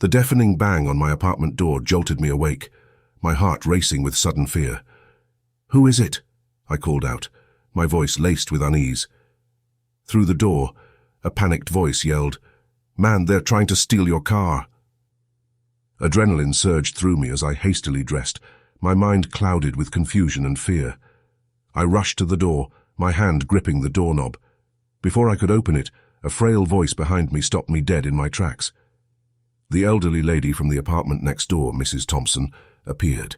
The deafening bang on my apartment door jolted me awake, my heart racing with sudden fear. "Who is it?" I called out, my voice laced with unease. Through the door, a panicked voice yelled, "Man, they're trying to steal your car." Adrenaline surged through me as I hastily dressed, my mind clouded with confusion and fear. I rushed to the door, my hand gripping the doorknob. Before I could open it, a frail voice behind me stopped me dead in my tracks. The elderly lady from the apartment next door, Mrs. Thompson, appeared,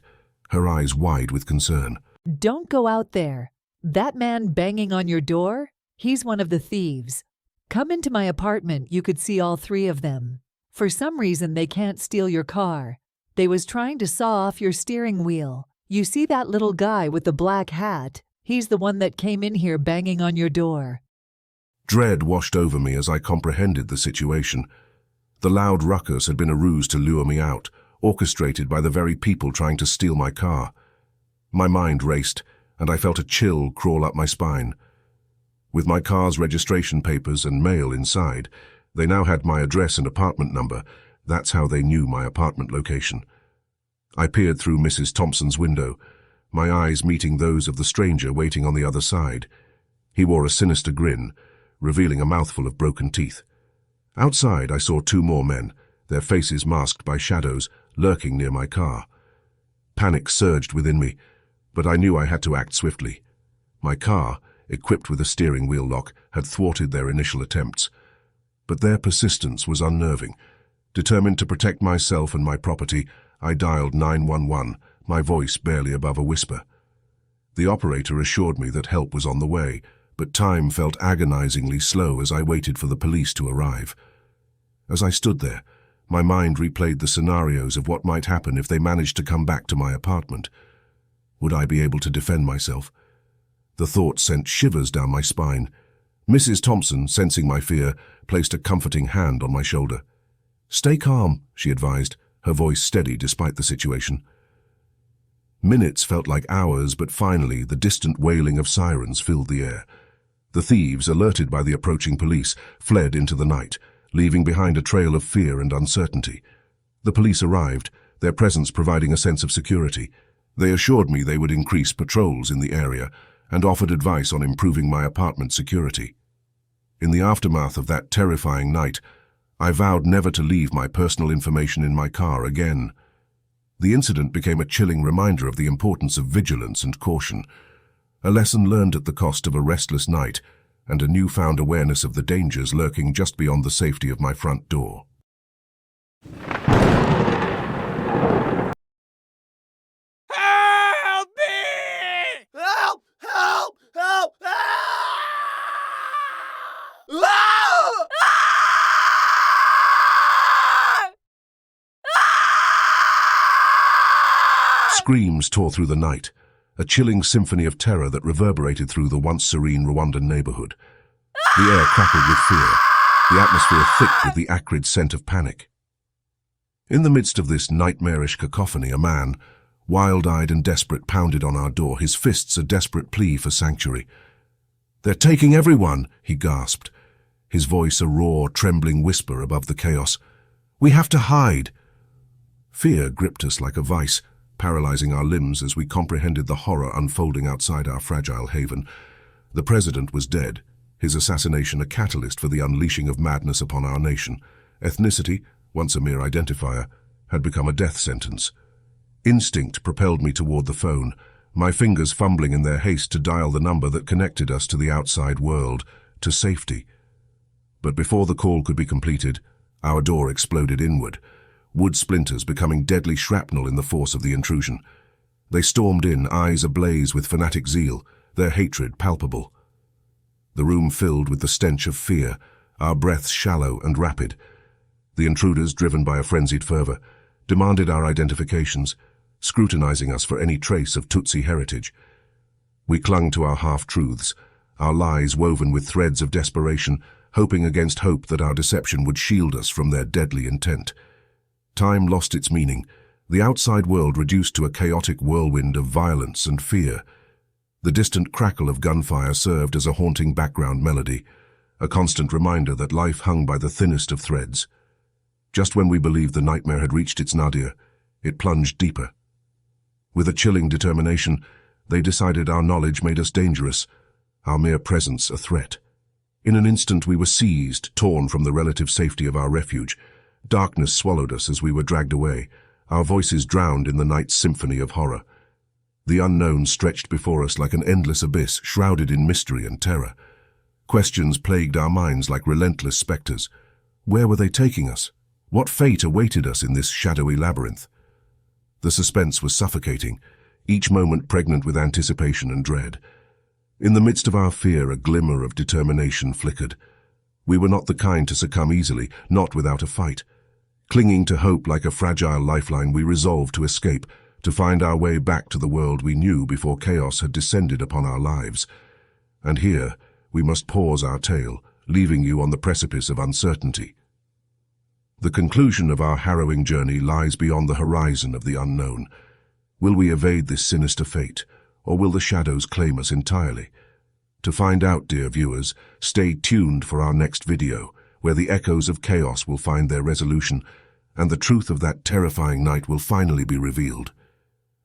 her eyes wide with concern. "Don't go out there. That man banging on your door? He's one of the thieves. Come into my apartment, you could see all three of them. For some reason they can't steal your car. They was trying to saw off your steering wheel. You see that little guy with the black hat? He's the one that came in here banging on your door." Dread washed over me as I comprehended the situation. The loud ruckus had been a ruse to lure me out, orchestrated by the very people trying to steal my car. My mind raced, and I felt a chill crawl up my spine. With my car's registration papers and mail inside, they now had my address and apartment number. That's how they knew my apartment location. I peered through Mrs. Thompson's window, my eyes meeting those of the stranger waiting on the other side. He wore a sinister grin, revealing a mouthful of broken teeth. Outside, I saw two more men, their faces masked by shadows, lurking near my car. Panic surged within me, but I knew I had to act swiftly. My car, equipped with a steering wheel lock, had thwarted their initial attempts. But their persistence was unnerving. Determined to protect myself and my property, I dialed 911, my voice barely above a whisper. The operator assured me that help was on the way, but time felt agonizingly slow as I waited for the police to arrive. As I stood there, my mind replayed the scenarios of what might happen if they managed to come back to my apartment. Would I be able to defend myself? The thought sent shivers down my spine. Mrs. Thompson, sensing my fear, placed a comforting hand on my shoulder. "Stay calm," she advised, her voice steady despite the situation. Minutes felt like hours, but finally the distant wailing of sirens filled the air. The thieves, alerted by the approaching police, fled into the night, leaving behind a trail of fear and uncertainty. The police arrived, their presence providing a sense of security. They assured me they would increase patrols in the area and offered advice on improving my apartment security. In the aftermath of that terrifying night, I vowed never to leave my personal information in my car again. The incident became a chilling reminder of the importance of vigilance and caution, a lesson learned at the cost of a restless night and a newfound awareness of the dangers lurking just beyond the safety of my front door. Help me! Help! Help! Help! Ah! Screams tore through the night, a chilling symphony of terror that reverberated through the once serene Rwandan neighborhood. The air crackled with fear, the atmosphere thick with the acrid scent of panic. In the midst of this nightmarish cacophony, a man, wild-eyed and desperate, pounded on our door, his fists a desperate plea for sanctuary. "They're taking everyone," he gasped, his voice a raw, trembling whisper above the chaos. "We have to hide." Fear gripped us like a vice, paralyzing our limbs as we comprehended the horror unfolding outside our fragile haven. The president was dead, his assassination a catalyst for the unleashing of madness upon our nation. Ethnicity, once a mere identifier, had become a death sentence. Instinct propelled me toward the phone, my fingers fumbling in their haste to dial the number that connected us to the outside world, to safety. But before the call could be completed, our door exploded inward, wood splinters becoming deadly shrapnel in the force of the intrusion. They stormed in, eyes ablaze with fanatic zeal, their hatred palpable. The room filled with the stench of fear, our breaths shallow and rapid. The intruders, driven by a frenzied fervor, demanded our identifications, scrutinizing us for any trace of Tutsi heritage. We clung to our half-truths, our lies woven with threads of desperation, hoping against hope that our deception would shield us from their deadly intent. Time lost its meaning, the outside world reduced to a chaotic whirlwind of violence and fear. The distant crackle of gunfire served as a haunting background melody, a constant reminder that life hung by the thinnest of threads. Just when we believed the nightmare had reached its nadir, it plunged deeper. With a chilling determination, they decided our knowledge made us dangerous, our mere presence a threat. In an instant we were seized, torn from the relative safety of our refuge. Darkness swallowed us as we were dragged away, our voices drowned in the night's symphony of horror. The unknown stretched before us like an endless abyss, shrouded in mystery and terror. Questions plagued our minds like relentless specters. Where were they taking us? What fate awaited us in this shadowy labyrinth? The suspense was suffocating, each moment pregnant with anticipation and dread. In the midst of our fear, a glimmer of determination flickered. We were not the kind to succumb easily, not without a fight. Clinging to hope like a fragile lifeline, we resolved to escape, to find our way back to the world we knew before chaos had descended upon our lives. And here, we must pause our tale, leaving you on the precipice of uncertainty. The conclusion of our harrowing journey lies beyond the horizon of the unknown. Will we evade this sinister fate, or will the shadows claim us entirely? To find out, dear viewers, stay tuned for our next video, where the echoes of chaos will find their resolution, and the truth of that terrifying night will finally be revealed.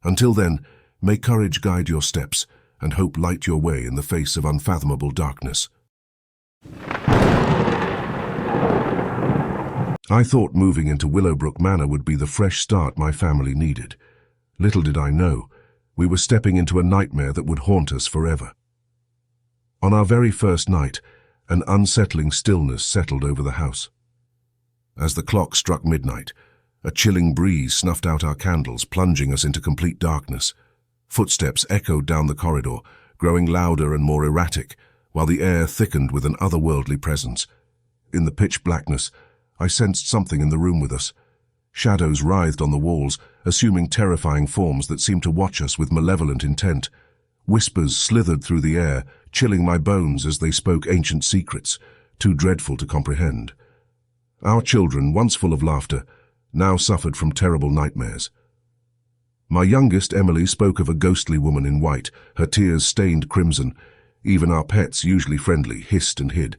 Until then, may courage guide your steps, and hope light your way in the face of unfathomable darkness. I thought moving into Willowbrook Manor would be the fresh start my family needed. Little did I know, we were stepping into a nightmare that would haunt us forever. On our very first night, an unsettling stillness settled over the house. As the clock struck midnight, a chilling breeze snuffed out our candles, plunging us into complete darkness. Footsteps echoed down the corridor, growing louder and more erratic, while the air thickened with an otherworldly presence. In the pitch blackness, I sensed something in the room with us. Shadows writhed on the walls, assuming terrifying forms that seemed to watch us with malevolent intent. Whispers slithered through the air, chilling my bones as they spoke ancient secrets, too dreadful to comprehend. Our children, once full of laughter, now suffered from terrible nightmares. My youngest, Emily, spoke of a ghostly woman in white, her tears stained crimson. Even our pets, usually friendly, hissed and hid,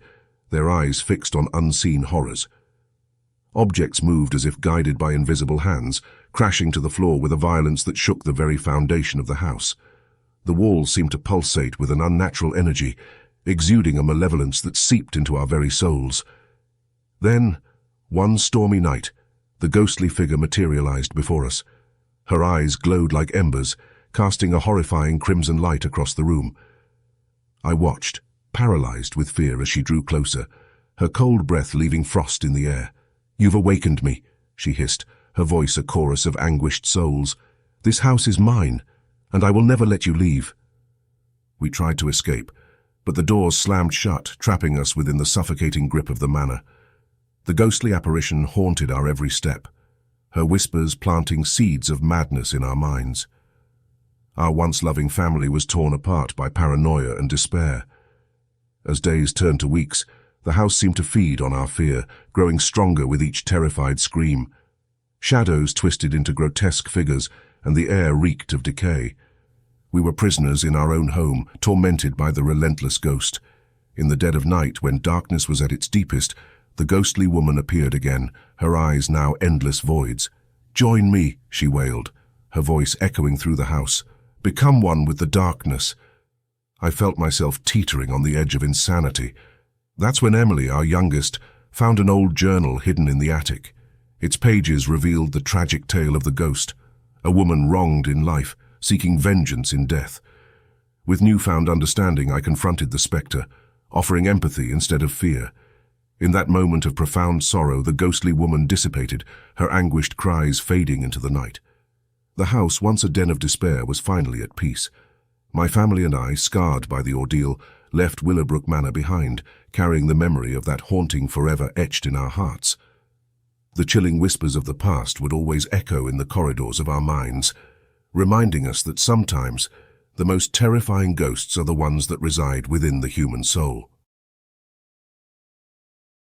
their eyes fixed on unseen horrors. Objects moved as if guided by invisible hands, crashing to the floor with a violence that shook the very foundation of the house. The walls seemed to pulsate with an unnatural energy, exuding a malevolence that seeped into our very souls. Then, one stormy night, the ghostly figure materialized before us. Her eyes glowed like embers, casting a horrifying crimson light across the room. I watched, paralyzed with fear as she drew closer, her cold breath leaving frost in the air. "You've awakened me," she hissed, her voice a chorus of anguished souls. "This house is mine, and I will never let you leave." We tried to escape, but the doors slammed shut, trapping us within the suffocating grip of the manor. The ghostly apparition haunted our every step, her whispers planting seeds of madness in our minds. Our once loving family was torn apart by paranoia and despair. As days turned to weeks, the house seemed to feed on our fear, growing stronger with each terrified scream. Shadows twisted into grotesque figures, and the air reeked of decay. We were prisoners in our own home, tormented by the relentless ghost. In the dead of night, when darkness was at its deepest, the ghostly woman appeared again, her eyes now endless voids. "Join me," she wailed, her voice echoing through the house. "Become one with the darkness." I felt myself teetering on the edge of insanity. That's when Emily, our youngest, found an old journal hidden in the attic. Its pages revealed the tragic tale of the ghost, a woman wronged in life, seeking vengeance in death. With newfound understanding, I confronted the spectre, offering empathy instead of fear. In that moment of profound sorrow, the ghostly woman dissipated, her anguished cries fading into the night. The house, once a den of despair, was finally at peace. My family and I, scarred by the ordeal, left Willowbrook Manor behind, carrying the memory of that haunting forever etched in our hearts. The chilling whispers of the past would always echo in the corridors of our minds, reminding us that sometimes the most terrifying ghosts are the ones that reside within the human soul.